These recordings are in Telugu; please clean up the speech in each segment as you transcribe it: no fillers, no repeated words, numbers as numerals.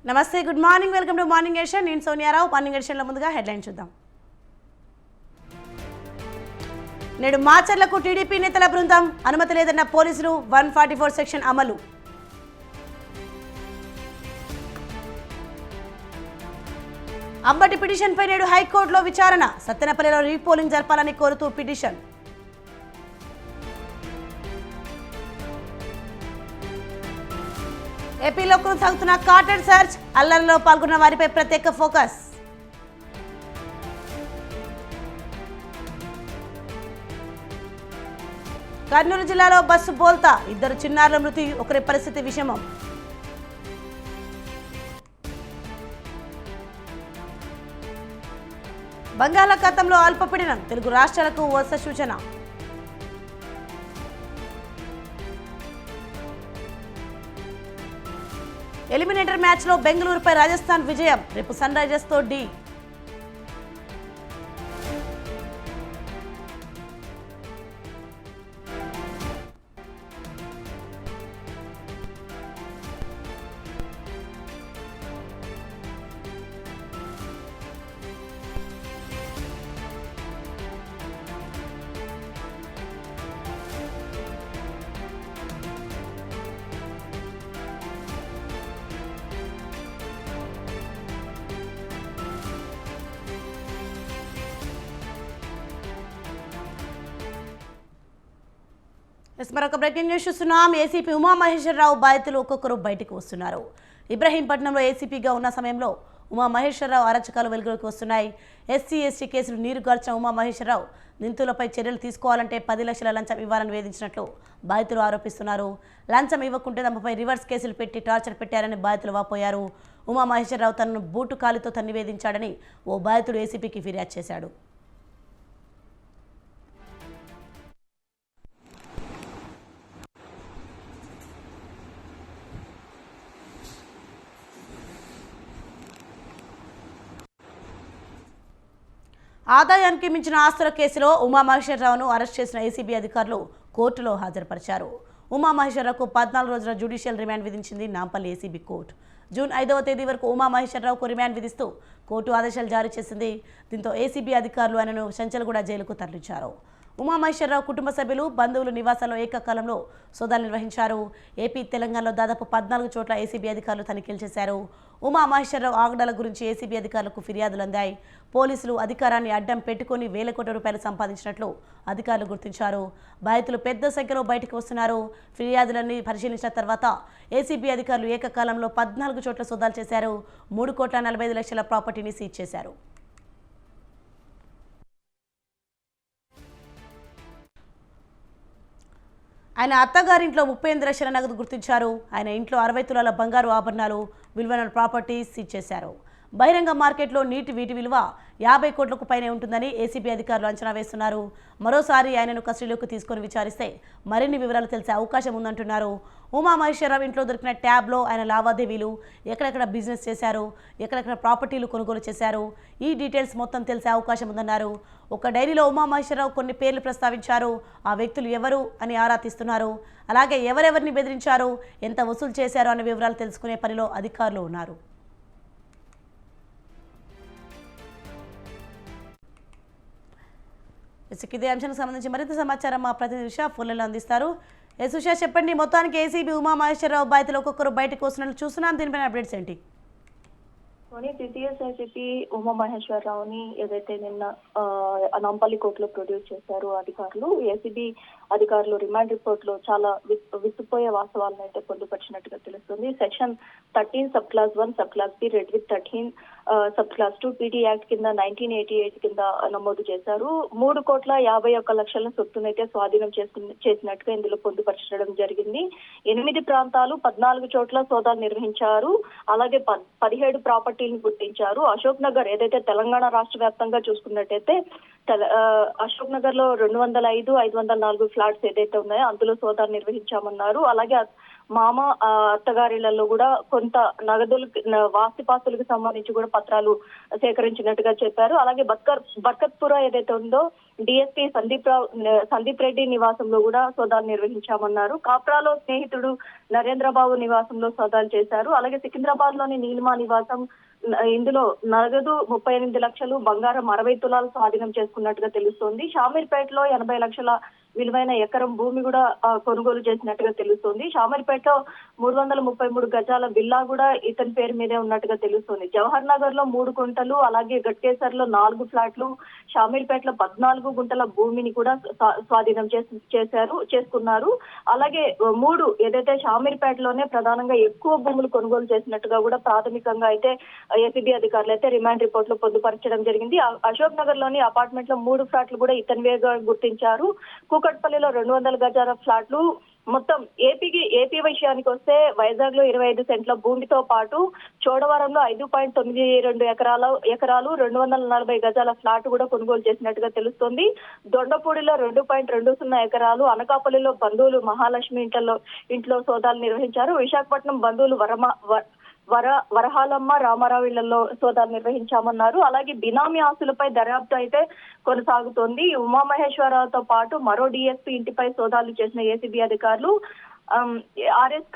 నమస్తే, good morning, welcome to morning edition. నేను సోనియారావు. మార్నింగ్ ఎడిషన్లో ముందుగా హెడ్లైన్ చూద్దాం. నేడు మాచర్లకు టీడీపీ నేతల బృందం, అనుమతి లేదన్న పోలీసులు, 144 సెక్షన్ అమలు. అంబటి పిటిషన్పై నేడు హైకోర్టులో విచారణ, సత్తెనపల్లిలో రీపోలింగ్ జరపాలని కోరుతూ పిటిషన్. ఏపీలో కొనసాగుతున్న కాటన్ సర్చ్, అల్లర్లలో పాల్గొన్న వారిపై ప్రత్యేక ఫోకస్. కర్నూలు జిల్లాలో బస్సు బోల్తా, 2 చిన్నారుల మృతి, ఒకరి పరిస్థితి విషమం. బంగాళాఖాతంలో అల్పపీడనం, తెలుగు రాష్ట్రాలకు వరుస సూచన. ఎలిమినేటర్ మ్యాచ్లో బెంగళూరుపై రాజస్థాన్ విజయం, రేపు సన్ రైజర్స్తో ఢీ. మరొక బ్రేకింగ్ న్యూస్ చూస్తున్నాం. ఏసీపీ ఉమామహేశ్వరరావు బాధితులు ఒక్కొక్కరు బయటకు వస్తున్నారు. ఇబ్రహీంపట్నంలో ఏసీపీగా ఉన్న సమయంలో ఉమామహేశ్వరరావు అరాచకాలు వెలుగులోకి వస్తున్నాయి. ఎస్సీ కేసులు నీరుగార్చిన ఉమామహేశ్వరరావు నిందితులపై చర్యలు తీసుకోవాలంటే 10 లక్షల లంచం ఇవ్వాలని వేధించినట్లు బాధితులు ఆరోపిస్తున్నారు. లంచం ఇవ్వకుంటే తమపై రివర్స్ కేసులు పెట్టి టార్చర్ పెట్టారని బాధితులు వాపోయారు. ఉమామహేశ్వరరావు తనను బూటు కాలితో తన్ని వేధించాడని ఓ బాధితుడు ఏసీపీకి ఫిర్యాదు చేశాడు. ఆదాయానికి మించిన ఆస్తుల కేసులో ఉమామహేశ్వరరావును అరెస్ట్ చేసిన ఏసీబీ అధికారులు కోర్టులో హాజరుపరిచారు. ఉమామహేశ్వరరావుకు 14 రోజుల జ్యుడిషియల్ రిమాండ్ విధించింది నాంపల్లి ఏసీబీ కోర్టు. జూన్ 5వ తేదీ వరకు ఉమామహేశ్వరరావుకు రిమాండ్ విధిస్తూ కోర్టు ఆదేశాలు జారీ చేసింది. దీంతో ఏసీబీ అధికారులు ఆయనను చంచల్గూడ జైలుకు తరలించారు. ఉమామహేశ్వరరావు కుటుంబ సభ్యులు, బంధువులు నివాసాల్లో ఏకకాలంలో సోదాలు నిర్వహించారు. ఏపీ, తెలంగాణలో దాదాపు 14 చోట్ల ఏసీబీ అధికారులు తనిఖీలు చేశారు. ఉమామహేశ్వరరావు ఆగడాల గురించి ఏసీబీ అధికారులకు ఫిర్యాదులు అందాయి. పోలీసులు అధికారాన్ని అడ్డం పెట్టుకుని వేల కోట్ల రూపాయలు సంపాదించినట్లు అధికారులు గుర్తించారు. బాధితులు పెద్ద సంఖ్యలో బయటకు వస్తున్నారు. ఫిర్యాదులన్నీ పరిశీలించిన తర్వాత ఏసీబీ అధికారులు ఏకకాలంలో 14 చోట్ల సోదాలు చేశారు. 3,45,00,000 ప్రాపర్టీని సీజ్ చేశారు. ఆయన అత్తగారింట్లో 38 లక్షల నగదు గుర్తించారు. ఆయన ఇంట్లో 60 తులాల బంగారు ఆభరణాలు, విలువైన ప్రాపర్టీ సీజ్ చేశారు. బహిరంగ మార్కెట్లో వీటి విలువ 50 కోట్లకు పైనే ఉంటుందని ఏసీబీ అధికారులు అంచనా వేస్తున్నారు. మరోసారి ఆయనను కస్టడీలోకి తీసుకొని విచారిస్తే మరిన్ని వివరాలు తెలిసే అవకాశం ఉందంటున్నారు. ఉమామహేశ్వరరావు ఇంట్లో దొరికిన ట్యాబ్లో ఆయన లావాదేవీలు, ఎక్కడెక్కడ బిజినెస్ చేశారు, ఎక్కడెక్కడ ప్రాపర్టీలు కొనుగోలు చేశారు, ఈ డీటెయిల్స్ మొత్తం తెలిసే అవకాశం ఉందన్నారు. ఒక డైరీలో ఉమామహేశ్వరరావు కొన్ని పేర్లు ప్రస్తావించారు. ఆ వ్యక్తులు ఎవరు అని ఆరా తీస్తున్నారు. అలాగే ఎవరెవరిని బెదిరించారు, ఎంత వసూలు చేశారు అనే వివరాలు తెలుసుకునే పనిలో అధికారులు ఉన్నారు. ఇదే అంశానికి సంబంధించి మరింత సమాచారం మా ప్రతినిధి ఉషా ఫోన్లలో అందిస్తారు. ఉషా, చెప్పండి, మొత్తానికి ఏసీబీ ఉమామహేశ్వరరావు బాధితులు ఒక్కొక్కరు బయటకు వస్తున్నట్లు చూస్తున్నాం. దీనిపైన అప్డేట్స్ ఏంటి? ద్వితీయ ఏసీపీ ఉమామహేశ్వరరావుని ఏదైతే నిన్న నాంపల్లి కోర్టులో ప్రొడ్యూస్ చేశారు అధికారులు, ఏసీబీ అధికారులు రిమాండ్ రిపోర్ట్ లో చాలా విస్తుపోయే వాస్తవాలను అయితే పొందుపరిచినట్టుగా తెలుస్తుంది. Section 13 sub class 1 sub class B read with 13 sub class 2 PD act కింద 1988 కింద నమోదు చేశారు. 3,51,00,000 సొత్తునైతే స్వాధీనం చేసినట్టుగా ఇందులో పొందుపరచడం జరిగింది. 8 ప్రాంతాలు 14 చోట్ల సోదాలు నిర్వహించారు. అలాగే 17 ప్రాపర్టీలను గుర్తించారు. అశోక్ నగర్ ఏదైతే తెలంగాణ రాష్ట్ర వ్యాప్తంగా చూసుకున్నట్టయితే అశోక్ నగర్ లో 205, 504 ఫ్లాట్స్ ఏదైతే ఉన్నాయో అందులో సోదాలు నిర్వహించామన్నారు. అలాగే మామ అత్తగారిళ్లలో కూడా కొంత నగదులు వాస్తిపాస్తులకు సంబంధించి కూడా పత్రాలు సేకరించినట్టుగా చెప్పారు. అలాగే బర్కత్పుర ఏదైతే ఉందో డిఎస్పీ సందీప్ రెడ్డి నివాసంలో కూడా సోదాలు నిర్వహించామన్నారు. కాప్రాలో స్నేహితుడు నరేంద్రబాబు నివాసంలో సోదాలు చేశారు. అలాగే సికింద్రాబాద్ లోని నీలిమా నివాసం, ఇందులో నగదు 38 లక్షలు, బంగారం 60 తులాలు స్వాధీనం చేసుకున్నట్టుగా తెలుస్తోంది. షామీర్పేటలో 80 లక్షల విలువైన ఎకరం భూమి కూడా కొనుగోలు చేసినట్టుగా తెలుస్తోంది. షామీర్పేటలో 333 గజాల విల్లా కూడా ఇతని పేరు మీదే ఉన్నట్టుగా తెలుస్తోంది. జవహర్ నగర్ లో 3 గుంటలు, అలాగే గట్కేసర్ లో 4 ఫ్లాట్లు, షామీర్పేటలో 14 గుంటల భూమిని కూడా స్వాధీనం చేసుకున్నారు. అలాగే 3 ఏదైతే షామీర్పేటలోనే ప్రధానంగా ఎక్కువ భూములు కొనుగోలు చేసినట్టుగా కూడా ప్రాథమికంగా అయితే ఏసీబీ అధికారులు అయితే రిమాండ్ రిపోర్ట్ లో పొందుపరచడం జరిగింది. అశోక్ నగర్ లోని అపార్ట్మెంట్ లో 3 ఫ్లాట్లు కూడా ఇతనివేగా గుర్తించారు. కూకట్పల్లిలో 200 గజాల ఫ్లాట్లు. మొత్తం ఏపీ విషయానికి వస్తే వైజాగ్ లో 25 సెంట్ల భూమితో పాటు చోడవరంలో 5.92 ఎకరాలు 240 గజాల ఫ్లాట్ కూడా కొనుగోలు చేసినట్టుగా తెలుస్తోంది. దొండపూడిలో 2.20 ఎకరాలు, అనకాపల్లిలో బంధువులు మహాలక్ష్మి ఇంట్లో సోదాలు నిర్వహించారు. విశాఖపట్నం బంధువులు వరహాలమ్మ రామారావు ఇళ్లలో సోదాలు నిర్వహించామన్నారు. అలాగే బినామీ ఆస్తులపై దర్యాప్తు అయితే కొనసాగుతోంది. ఉమామహేశ్వరరావుతో పాటు మరో డిఎస్పీ ఇంటిపై సోదాలు చేసిన ఏసీబీ అధికారులు ఆర్ఎస్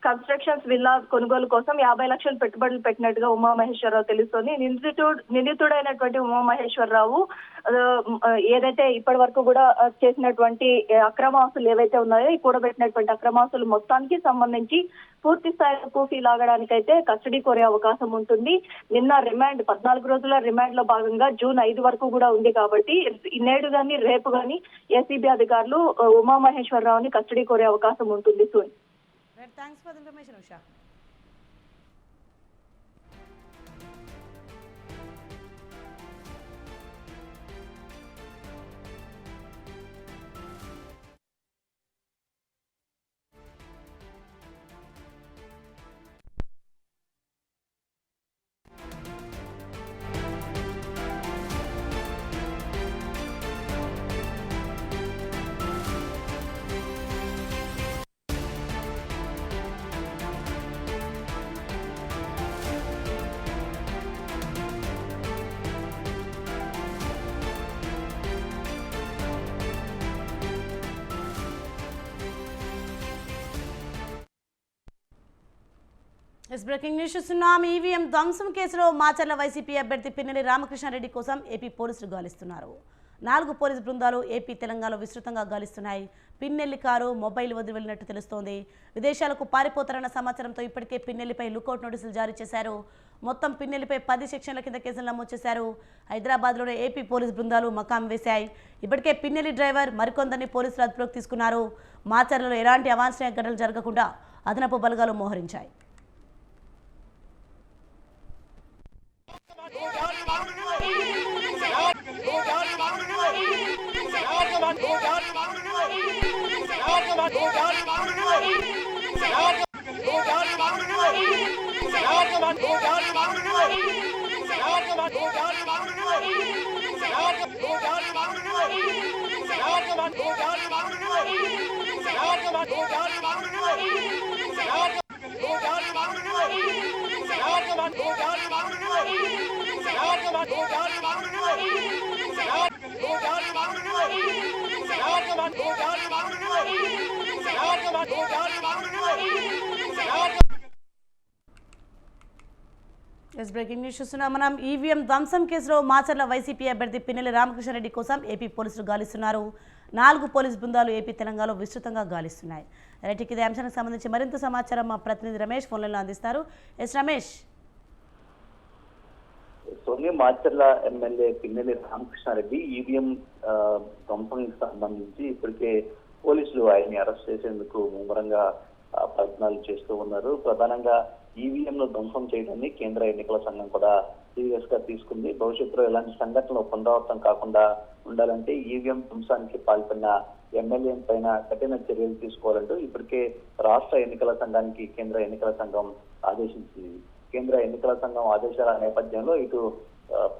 కన్స్ట్రక్షన్స్ విల్లా కొనుగోలు కోసం 50 లక్షలు పెట్టుబడులు పెట్టినట్టుగా ఉమామహేశ్వరరావు తెలుస్తోంది. నిందితుడైనటువంటి ఉమామహేశ్వరరావు ఏదైతే ఇప్పటి వరకు కూడా చేసినటువంటి అక్రమాస్తులు ఏవైతే ఉన్నాయో, ఈ కూడబెట్టినటువంటి అక్రమాస్తులు మొత్తానికి సంబంధించి పూర్తి స్థాయిలో కూఫీ లాగడానికి అయితే కస్టడీ కోరే అవకాశం ఉంటుంది. నిన్న 14 రోజుల రిమాండ్ లో భాగంగా జూన్ 5 వరకు కూడా ఉంది కాబట్టి నేడు గాని రేపు గాని ఏసీబీ అధికారులు ఉమామహేశ్వరరావుని కస్టడీ కోరే అవకాశం ఉంటుంది. Thanks for the information, Usha. Breaking news చూస్తున్నాం. ఈవీఎం ధ్వంసం కేసులో మాచర్ల వైసీపీ అభ్యర్థి పిన్నెల్లి రామకృష్ణారెడ్డి కోసం ఏపీ పోలీసులు గాలిస్తున్నారు. 4 పోలీసు బృందాలు ఏపీ తెలంగాణలో విస్తృతంగా గాలిస్తున్నాయి. పిన్నెల్లి కారు, మొబైల్ వదిలి వెళ్ళినట్టు తెలుస్తోంది. విదేశాలకు పారిపోతారన్న సమాచారంతో ఇప్పటికే పిన్నెల్లిపై లుకౌట్ నోటీసులు జారీ చేశారు. మొత్తం పిన్నెల్లిపై 10 సెక్షన్ల కింద కేసులు నమోదు చేశారు. హైదరాబాద్లోనే ఏపీ పోలీసు బృందాలు మకాం వేశాయి. ఇప్పటికే పిన్నెల్లి డ్రైవర్ మరికొందరిని పోలీసులు అదుపులోకి తీసుకున్నారు. మాచర్లలో ఎలాంటి అవాంఛనీయ ఘటనలు జరగకుండా అదనపు బలగాలు మోహరించాయి. బ్రేకింగ్ న్యూస్ చూస్తున్నాం మనం. ఈవీఎం ధ్వంసం కేసులో మాచర్ల వైసీపీ అభ్యర్థి పిన్నెల్లి రామకృష్ణారెడ్డి కోసం ఏపీ పోలీసులు గాలిస్తున్నారు. 4 పోలీసు బృందాలు ఏపీ తెలంగాణలో విస్తృతంగా గాలిస్తున్నాయి. రైట్, ఇదే అంశానికి సంబంధించి మరింత సమాచారం మా ప్రతినిధి రమేష్ ఫోన్లలో అందిస్తారు. Yes Ramesh. Macherla MLA Pinnelli Ramakrishna Reddy EVM ధ్వంసానికి సంబంధించి ఇప్పటికే పోలీసులు ఆయన్ని అరెస్ట్ చేసేందుకు ముమ్మరంగా ప్రయత్నాలు చేస్తూ ఉన్నారు. ప్రధానంగా ఈవీఎంలో ధ్వంసం చేయడాన్ని కేంద్ర ఎన్నికల సంఘం కూడా సీరియస్ గా తీసుకుంది. భవిష్యత్తులో ఎలాంటి సంఘటనలు పునరావృతం కాకుండా ఉండాలంటే ఈవీఎం ధ్వంసానికి పాల్పడిన ఎమ్మెల్యే పైన కఠిన చర్యలు తీసుకోవాలంటూ ఇప్పటికే రాష్ట్ర ఎన్నికల సంఘానికి కేంద్ర ఎన్నికల సంఘం ఆదేశించింది. కేంద్ర ఎన్నికల సంఘం ఆదేశాల నేపథ్యంలో ఇటు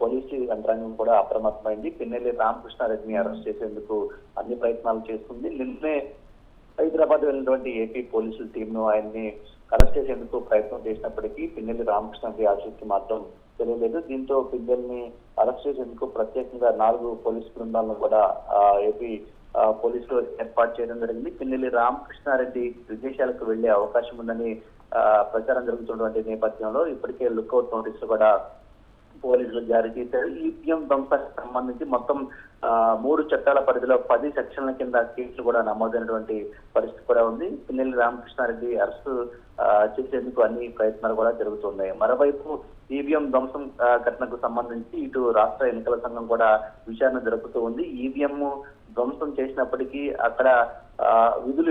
పోలీసు యంత్రాంగం కూడా అప్రమత్తమైంది. పిన్నెల్లి రామకృష్ణారెడ్డిని అరెస్ట్ చేసేందుకు అన్ని ప్రయత్నాలు చేస్తుంది. నిన్నే హైదరాబాద్ వెళ్ళినటువంటి ఏపీ పోలీసుల టీంను ఆయన్ని అరెస్ట్ చేసేందుకు ప్రయత్నం చేసినప్పటికీ పిన్నెల్లి రామకృష్ణకి ఆచూకీ మాత్రం తెలియలేదు. దీంతో పిన్నెల్ని అరెస్ట్ చేసేందుకు ప్రత్యేకంగా 4 పోలీసు బృందాలను కూడా ఏపీ పోలీసులు ఏర్పాటు చేయడం జరిగింది. పిన్నెల్లి రామకృష్ణారెడ్డి విదేశాలకు వెళ్లే అవకాశం ఉందని ప్రచారం జరుగుతున్నటువంటి నేపథ్యంలో ఇప్పటికే లుక్అవుట్ నోటీసులు కూడా పోలీసులు జారీ చేశారు. ఈవీఎం ధ్వంసానికి సంబంధించి మొత్తం 3 చట్టాల పరిధిలో 10 సెక్షన్ల కింద కేసులు కూడా నమోదైనటువంటి పరిస్థితి కూడా ఉంది. పిన్నెల్లి రామకృష్ణారెడ్డి అరెస్టు చేసేందుకు అన్ని ప్రయత్నాలు కూడా జరుగుతున్నాయి. మరోవైపు ఈవీఎం ధ్వంసం ఘటనకు సంబంధించి ఇటు రాష్ట్ర ఎన్నికల సంఘం కూడా విచారణ జరుపుతూ ఉంది. ఈవీఎం ధ్వంసం చేసినప్పటికీ అక్కడ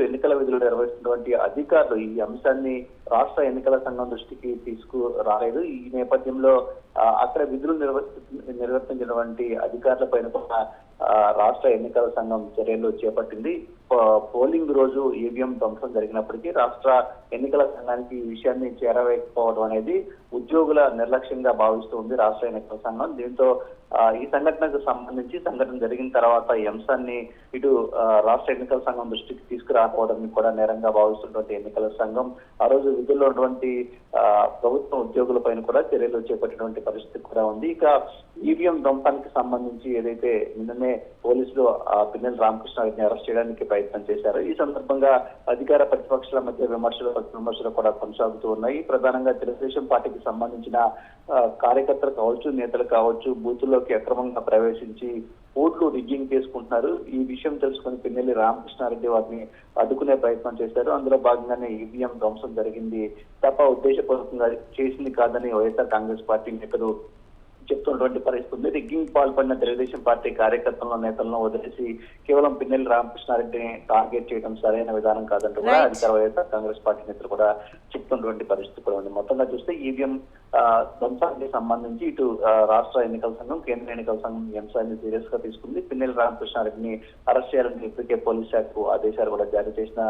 ఎన్నికల విధులు నిర్వహిస్తున్నటువంటి అధికారులు ఈ అంశాన్ని రాష్ట్ర ఎన్నికల సంఘం దృష్టికి తీసుకురాలేదు. ఈ నేపథ్యంలో అక్కడ విధులు నిర్వర్తించినటువంటి అధికారుల పైన కూడా రాష్ట్ర ఎన్నికల సంఘం చర్యలు చేపట్టింది. పోలింగ్ రోజు ఈవీఎం ధ్వంసం జరిగినప్పటికీ రాష్ట్ర ఎన్నికల సంఘానికి ఈ విషయాన్ని చేరవేయకపోవడం అనేది ఉద్యోగుల నిర్లక్ష్యంగా భావిస్తూ ఉంది రాష్ట్ర ఎన్నికల సంఘం. దీంతో ఈ సంఘటనకు సంబంధించి సంఘటన జరిగిన తర్వాత ఈ అంశాన్ని ఇటు రాష్ట్ర ఎన్నికల సంఘం దృష్టికి తీసుకురాకపోవడం కూడా నేరంగా భావిస్తున్నటువంటి ఎన్నికల సంఘం ఆ రోజు విధుల్లో ఉన్నటువంటి ప్రభుత్వ ఉద్యోగుల పైన కూడా చర్యలు చేపట్టినటువంటి పరిస్థితి కూడా ఉంది. ఇక ఈవీఎం ధ్వంసానికి సంబంధించి ఏదైతే నిన్ననే పోలీసులు పిన్నెల్లి రామకృష్ణారెడ్డిని అరెస్ట్ చేయడానికి ప్రయత్నం చేశారు. ఈ సందర్భంగా అధికార ప్రతిపక్షాల మధ్య విమర్శలు కూడా కొనసాగుతూ ఉన్నాయి. ప్రధానంగా తెలుగుదేశం పార్టీకి సంబంధించిన కార్యకర్తలు కావచ్చు, నేతలు కావచ్చు, బూతుల్లోకి అక్రమంగా ప్రవేశించి ఓట్లు రిగ్గింగ్ చేసుకుంటున్నారు. ఈ విషయం తెలుసుకుని పిన్నెల్లి రామకృష్ణారెడ్డి వారిని అడ్డుకునే ప్రయత్నం చేశారు. అందులో భాగంగానే ఈవీఎం ధ్వంసం జరిగింది తప్ప ఉద్దేశపూర్వకంగా చేసింది కాదని వైఎస్ఆర్ కాంగ్రెస్ పార్టీ నేతలు చెప్తున్నటువంటి పరిస్థితి ఉంది. రిగ్గింగ్ పాల్పడిన తెలుగుదేశం పార్టీ కార్యకర్తలను, నేతలను వదిలేసి కేవలం పిన్నెల్లి రామకృష్ణారెడ్డిని టార్గెట్ చేయడం సరైన విధానం కాదంటూ కూడా అధికార వైఎస్ఆర్ కాంగ్రెస్ పార్టీ నేతలు కూడా చెప్తున్నటువంటి పరిస్థితి కూడా ఉంది. మొత్తంగా చూస్తే ఈవీఎం ధ్వంసానికి సంబంధించి ఇటు రాష్ట్ర ఎన్నికల సంఘం, కేంద్ర ఎన్నికల సంఘం ఈ అంశాన్ని సీరియస్ గా తీసుకుంది. పిన్నెల్లి రామకృష్ణారెడ్డిని అరెస్ట్ చేయాలని ఇప్పటికే పోలీస్ శాఖకు ఆదేశాలు కూడా జారీ చేసిన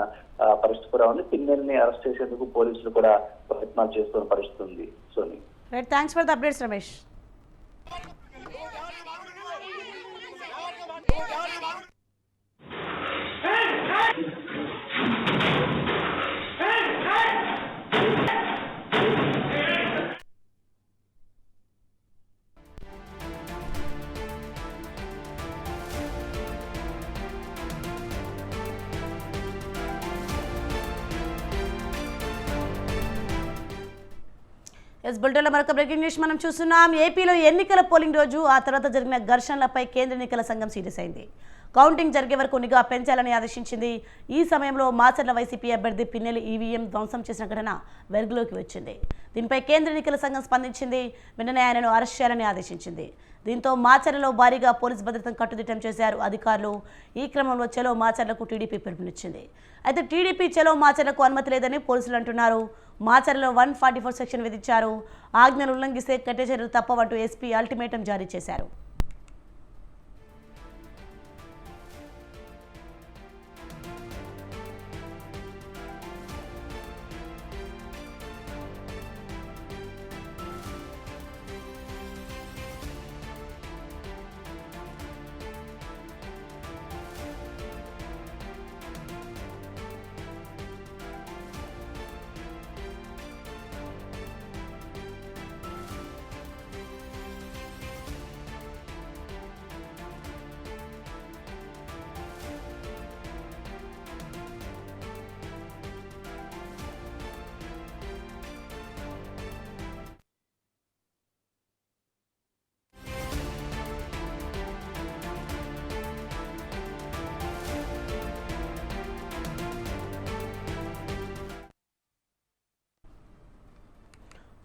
పరిస్థితి కూడా ఉంది. పిన్నెల్ని అరెస్ట్ చేసేందుకు పోలీసులు కూడా ప్రయత్నాలు చేస్తున్న పరిస్థితి ఉంది. Soni, thanks for the updates Ramesh. బులెటిన్లో మరొక బ్రేకింగ్ న్యూస్ మనం చూస్తున్నాం. ఏపీలో ఎన్నికల పోలింగ్ రోజు ఆ తర్వాత జరిగిన ఘర్షణలపై కేంద్ర ఎన్నికల సంఘం సీరియస్ అయింది. కౌంటింగ్ జరిగే వరకు నిఘా పెంచాలని ఆదేశించింది. ఈ సమయంలో మాచర్ల వైసీపీ అభ్యర్థి పిన్నెల్లి ఈవీఎం ధ్వంసం చేసిన ఘటన వెలుగులోకి వచ్చింది. దీనిపై కేంద్ర ఎన్నికల సంఘం స్పందించింది. వెంటనే ఆయనను అరెస్ట్ చేయాలని ఆదేశించింది. దీంతో మాచర్లలో భారీగా పోలీసు భద్రతను కట్టుదిట్టం చేశారు అధికారులు. ఈ క్రమంలో చలో మాచర్లకు టీడీపీ పిలుపునిచ్చింది. అయితే టీడీపీ చలో మాచర్లకు అనుమతి లేదని పోలీసులు అంటున్నారు. మాచర్లలో 144 సెక్షన్ విధించారు. ఆజ్ఞలు ఉల్లంఘిస్తే కఠిన చర్యలు తప్పవంటూ ఎస్పీ అల్టిమేటం జారీ చేశారు.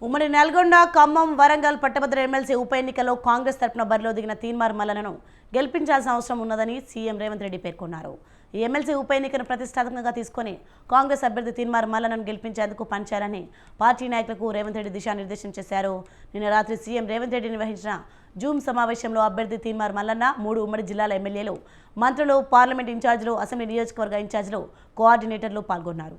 ఉమ్మడి నల్గొండ, ఖమ్మం, వరంగల్ పట్టభద్ర ఎమ్మెల్సీ ఉప ఎన్నికల్లో కాంగ్రెస్ తరపున బరిలో దిగిన తీన్మార్ మల్లనను గెలిపించాల్సిన అవసరం ఉన్నదని సీఎం రేవంత్ రెడ్డి పేర్కొన్నారు. ఈ ఎమ్మెల్సీ ఉప ఎన్నికను ప్రతిష్టాత్మకంగా తీసుకొని కాంగ్రెస్ అభ్యర్థి తీన్మార్ మల్లనను గెలిపించేందుకు పనిచేయాలని పార్టీ నాయకులకు రేవంత్ రెడ్డి దిశానిర్దేశం చేశారు. నిన్న రాత్రి సీఎం రేవంత్ రెడ్డి నిర్వహించిన జూమ్ సమావేశంలో అభ్యర్థి తీన్మార్ మల్లన్న, 3 ఉమ్మడి జిల్లాల ఎమ్మెల్యేలు, మంత్రులు, పార్లమెంట్ ఇన్ఛార్జీలు, అసెంబ్లీ నియోజకవర్గ ఇన్ఛార్జీలు, కోఆర్డినేటర్లు పాల్గొన్నారు.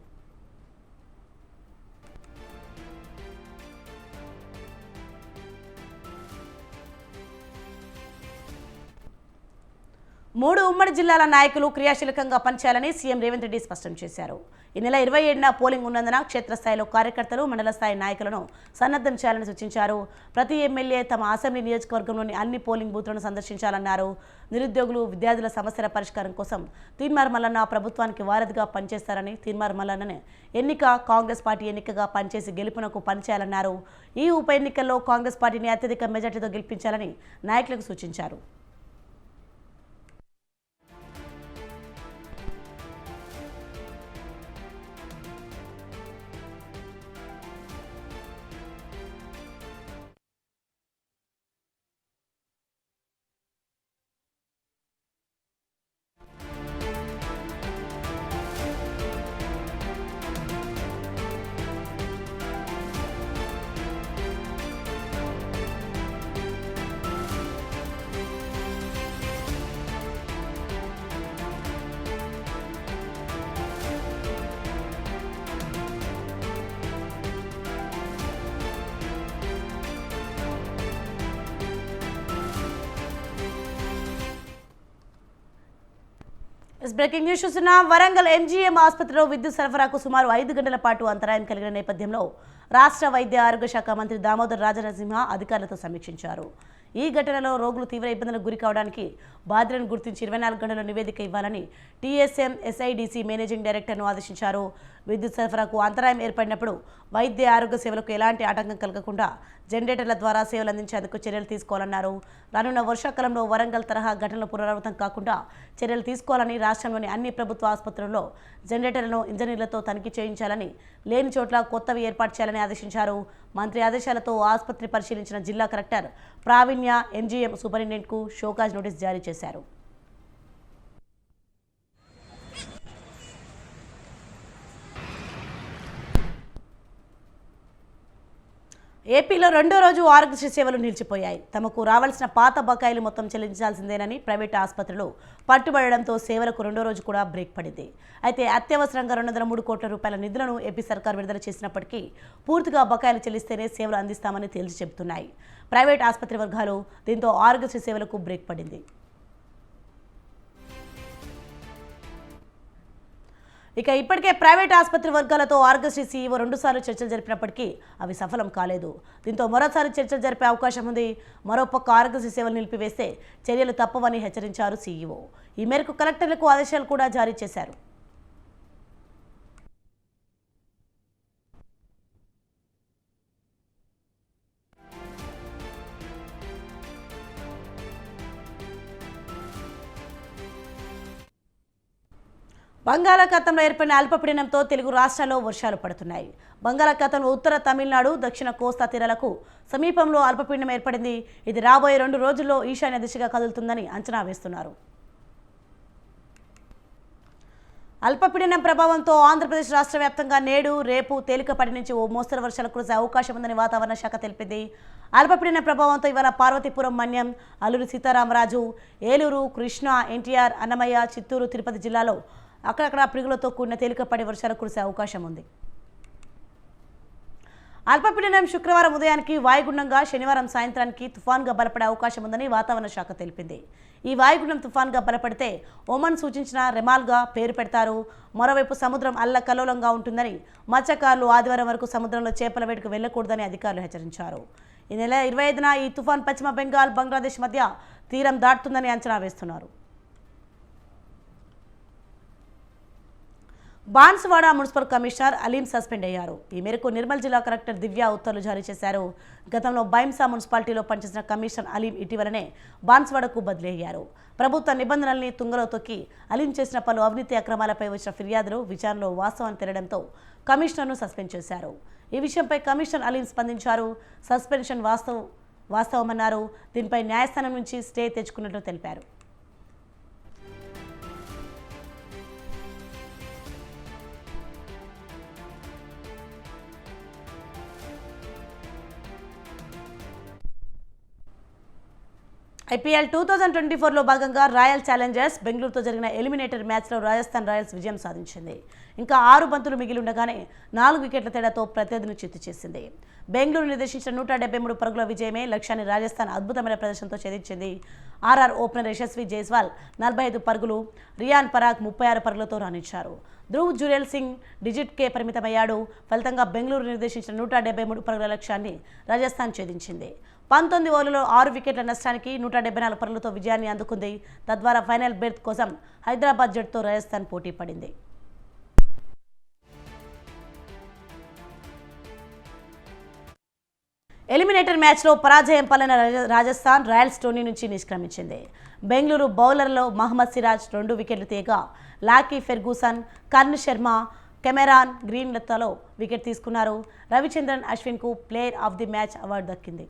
3 ఉమ్మడి జిల్లాల నాయకులు క్రియాశీలకంగా పనిచేయాలని సీఎం రేవంత్ రెడ్డి స్పష్టం చేశారు. ఈ నెల 27న పోలింగ్ ఉన్నందున క్షేత్రస్థాయిలో కార్యకర్తలు, మండల స్థాయి నాయకులను సన్నద్ధం చేయాలని సూచించారు. ప్రతి ఎమ్మెల్యే తమ అసెంబ్లీ నియోజకవర్గంలోని అన్ని పోలింగ్ బూత్లను సందర్శించాలన్నారు. నిరుద్యోగులు, విద్యార్థుల సమస్యల పరిష్కారం కోసం తీన్మార్ మల్లన్న ప్రభుత్వానికి వారధిగా పనిచేస్తారని, తీన్మార్ మల్లన్ననే కాంగ్రెస్ పార్టీ ఎన్నికగా పనిచేసి గెలుపునకు పనిచేయాలన్నారు. ఈ ఉప ఎన్నికల్లో కాంగ్రెస్ పార్టీని అత్యధిక మెజార్టీతో గెలిపించాలని నాయకులకు సూచించారు. బ్రేకింగ్ న్యూస్ చూస్తున్న వరంగల్ ఎంజీఎం ఆసుపత్రిలో విద్యుత్ సరఫరాకు సుమారు 5 గంటల పాటు అంతరాయం కలిగిన నేపథ్యంలో రాష్ట్ర వైద్య ఆరోగ్య శాఖ మంత్రి దామోదర్ రాజనరసింహ అధికారులతో సమీక్షించారు. ఈ ఘటనలో రోగులు తీవ్ర ఇబ్బందులకు గురి కావడానికి బాధ్యులను గుర్తించి 24 గంటల నివేదిక ఇవ్వాలని టీఎస్ఎం ఎస్ఐడిసి మేనేజింగ్ డైరెక్టర్ను ఆదేశించారు. విద్యుత్ సరఫరాకు అంతరాయం ఏర్పడినప్పుడు వైద్య ఆరోగ్య సేవలకు ఎలాంటి ఆటంకం కలగకుండా జనరేటర్ల ద్వారా సేవలు అందించేందుకు చర్యలు తీసుకోవాలన్నారు. రానున్న వర్షాకాలంలో వరంగల్ తరహా ఘటనలు పునరావృతం కాకుండా చర్యలు తీసుకోవాలని, రాష్ట్రంలోని అన్ని ప్రభుత్వ ఆసుపత్రుల్లో జనరేటర్లను ఇంజనీర్లతో తనిఖీ చేయించాలని, లేని చోట్ల కొత్తవి ఏర్పాటు చేయాలని ఆదేశించారు. మంత్రి ఆదేశాలతో ఆసుపత్రి పరిశీలించిన జిల్లా కలెక్టర్ ప్రావీణ్య ఎంజీఎం సూపరింటెండెంట్కు షోకాజ్ నోటీస్ జారీ చేశారు. ఏపీలో రెండో రోజు ఆరోగ్యశ్రీ సేవలు నిలిచిపోయాయి. తమకు రావాల్సిన పాత బకాయిలు మొత్తం చెల్లించాల్సిందేనని ప్రైవేట్ ఆసుపత్రులు పట్టుబడడంతో సేవలకు రెండో రోజు కూడా బ్రేక్ పడింది. అయితే అత్యవసరంగా 203 కోట్ల రూపాయల నిధులను ఏపీ సర్కార్ విడుదల చేసినప్పటికీ పూర్తిగా బకాయిలు చెల్లిస్తేనే సేవలు అందిస్తామని తేల్చి చెబుతున్నాయి ప్రైవేట్ ఆసుపత్రి వర్గాలు. దీంతో ఆరోగ్యశ్రీ సేవలకు బ్రేక్ పడింది. ఇక ఇప్పటికే ప్రైవేట్ ఆసుపత్రి వర్గాలతో ఆరోగ్యశ్రీ సీఈఓ 2 సార్లు చర్చలు జరిపినప్పటికీ అవి సఫలం కాలేదు. దీంతో మరోసారి చర్చలు జరిపే అవకాశం ఉంది. మరోపక్క ఆరోగ్యశ్రీ సేవలు నిలిపివేస్తే చర్యలు తప్పవని హెచ్చరించారు సీఈఓ. ఈ మేరకు కలెక్టర్లకు ఆదేశాలు కూడా జారీ చేశారు. బంగాళాఖాతంలో ఏర్పడిన అల్పపీడనంతో తెలుగు రాష్ట్రాల్లో వర్షాలు పడుతున్నాయి. బంగాళాఖాతంలో ఉత్తర తమిళనాడు, దక్షిణ కోస్తా తీరాలకు సమీపంలో అల్పపీడనం ఏర్పడింది. ఇది రాబోయే 2 రోజుల్లో ఈశాన్య దిశగా కదులుతుందని అంచనా వేస్తున్నారు. అల్పపీడనం ప్రభావంతో ఆంధ్రప్రదేశ్ రాష్ట్ర వ్యాప్తంగా నేడు, రేపు తేలికపాటి నుంచి ఓ మోస్తరు వర్షాలు కురిసే అవకాశం ఉందని వాతావరణ శాఖ తెలిపింది. అల్పపీడనం ప్రభావంతో ఇవాళ పార్వతీపురం, మన్యం, అల్లూరి సీతారామరాజు, ఏలూరు, కృష్ణా, ఎన్టీఆర్, అన్నమయ్య, చిత్తూరు, తిరుపతి జిల్లాలో అక్కడక్కడ పిడుగులతో కూడిన తేలికపాటి వర్షాలు కురిసే అవకాశం ఉంది. అల్పపీడనం శుక్రవారం ఉదయానికి వాయుగుండంగా, శనివారం సాయంత్రానికి తుఫాన్గా బలపడే అవకాశం ఉందని వాతావరణ శాఖ తెలిపింది. ఈ వాయుగుండం తుఫాన్గా బలపడితే ఒమన్ సూచించిన రెమాల్గా పేరు పెడతారు. మరోవైపు సముద్రం అల్లకల్లోలంగా ఉంటుందని, మత్స్యకారులు ఆదివారం వరకు సముద్రంలో చేపల వేటకు వెళ్లకూడదని అధికారులు హెచ్చరించారు. ఈ నెల 25న ఈ తుఫాన్ పశ్చిమ బెంగాల్, బంగ్లాదేశ్ మధ్య తీరం దాటుతుందని అంచనా వేస్తున్నారు. Banswada municipal commissioner Aleem suspend అయ్యారు. ఈ మేరకు నిర్మల్ జిల్లా కలెక్టర్ దివ్య ఉత్తర్వులు జారీ చేశారు. గతంలో బైంసా మున్సిపాలిటీలో పనిచేసిన కమిషనర్ అలీం ఇటీవలనే బాన్సువాడకు బదిలీ అయ్యారు. ప్రభుత్వ నిబంధనల్ని తుంగలో తొక్కి అలీం చేసిన పలు అవినీతి అక్రమాలపై వచ్చిన ఫిర్యాదులు విచారణలో వాస్తవాన్ని తేలడంతో కమిషనర్ను సస్పెండ్ చేశారు. ఈ విషయంపై కమిషనర్ అలీం స్పందించారు. సస్పెన్షన్ వాస్తవమన్నారు. దీనిపై న్యాయస్థానం నుంచి స్టే తెచ్చుకున్నట్లు తెలిపారు. ఐపీఎల్ 2024లో భాగంగా రాయల్ ఛాలెంజర్స్ బెంగళూరుతో జరిగిన ఎలిమినేటర్ మ్యాచ్లో రాజస్థాన్ రాయల్స్ విజయం సాధించింది. ఇంకా 6 బంతులు మిగిలి ఉండగానే 4 వికెట్ల తేడాతో ప్రత్యర్థిని చిత్తు చేసింది. బెంగళూరు నిర్దేశించిన 173 పరుగుల విజయమే లక్ష్యాన్ని రాజస్థాన్ అద్భుతమైన ప్రదర్శనతో ఛేదించింది. ఆర్ఆర్ ఓపెనర్ యశస్వి జైస్వాల్ 45 పరుగులు, రియాన్ పరాగ్ 36 పరుగులతో రాణించారు. ధ్రువ్ జురేల్ సింగ్ డిజిట్కే పరిమితమయ్యాడు. ఫలితంగా బెంగళూరు నిర్దేశించిన 173 పరుగుల లక్ష్యాన్ని రాజస్థాన్ ఛేదించింది. 19 ఓవర్లలో 6 వికెట్ల నష్టానికి 174 పరుగులతో విజయాన్ని అందుకుంది. తద్వారా ఫైనల్ బెర్త్ కోసం హైదరాబాద్ జట్టుతో రాజస్థాన్ పోటీ పడింది. ఎలిమినేటర్ మ్యాచ్లో పరాజయం పాలైన రాజస్థాన్ రాయల్స్ టోర్నీ నుంచి నిష్క్రమించింది. బెంగళూరు బౌలర్లో మహమ్మద్ సిరాజ్ 2 వికెట్లు తీయగా Lockie Ferguson, Karn Sharma, Cameron గ్రీన్లతో వికెట్ తీసుకున్నారు. రవిచంద్రన్ అశ్విన్కు player of the match award దక్కింది.